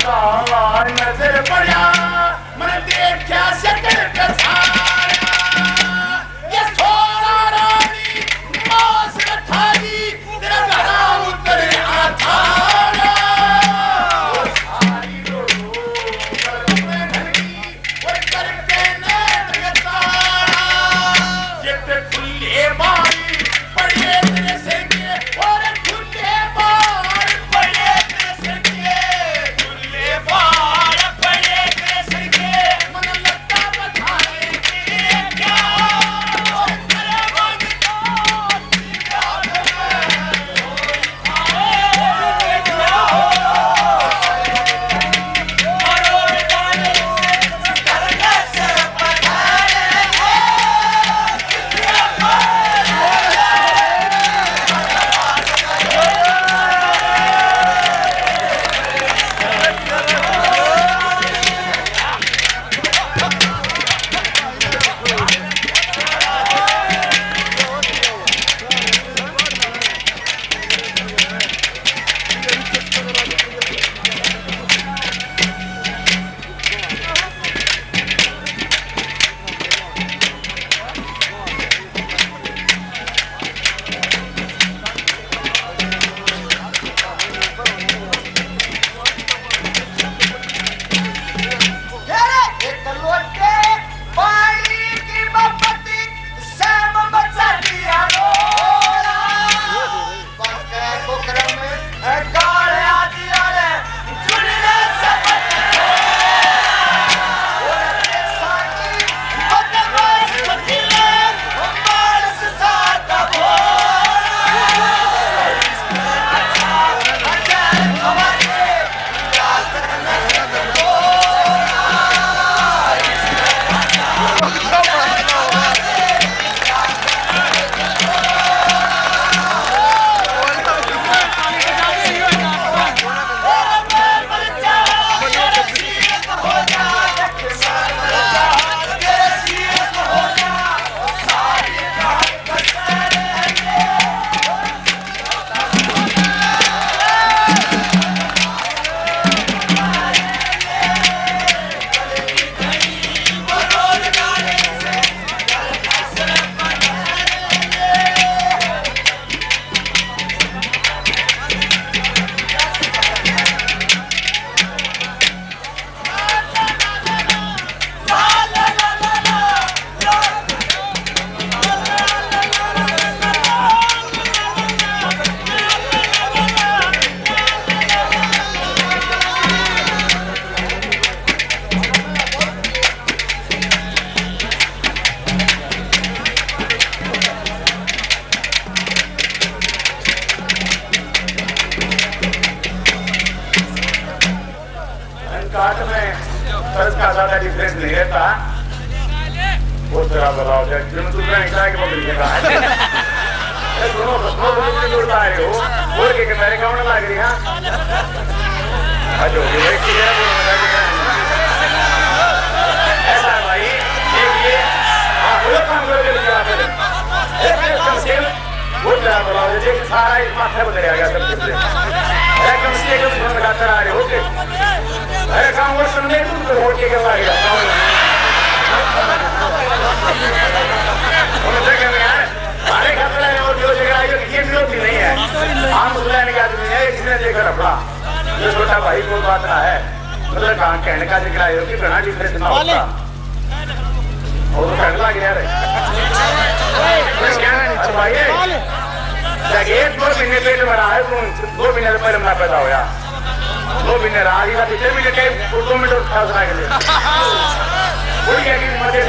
नजर पड़ा मैं देखा शक्ल कसाया ये सोना रानी मास रखाई तेरा गला उतरे आथारा वो सारी रो में धरती वो करके नैन तारा ये ते खुले बारी पड़े तेरे सिंगे और खुले बार पड़े तेरे सिंगे खुले बार पड़े तेरे सिंगे मन लगता बधाए क्या और तेरे मन को याद है काट में फर्ज का ज्यादा डिफरेंस नहीं रहता वो तेरा बताओ जाए क्यों तुम क्या के बदल के कहा है दोनों दोनों जोड़ता है वो बोल के मेरे गाँव में लग रही हाँ अजो ये की है वो ऐसा भाई ये हाँ वो काम करके लिया है कम से कम वो तेरा बताओ जाए सारा इस माथे बदल गया सब कुछ कम से कम फोन लगाते रह रहे ओके अरे काम वो सुनने तुम वोट के क्या लगा उन्होंने कहा यार हमारे खतरा है और जो जगह आई ये विरोधी नहीं है हम मुसलमान के आदमी है इसने देखा रपड़ा ये छोटा भाई कोई बात ना है मतलब कहाँ कहने का जिक्र आयो कि घना डिफरेंस ना होता और तो कहने लग गया रे अच्छा भाई जगह 2 महीने पेट भरा है 2 महीने पहले मैं पैदा होया 2 महीने रहा ही था पिछले महीने कई 2 मिनट उठा सुना के लिए कोई क्या कि मजे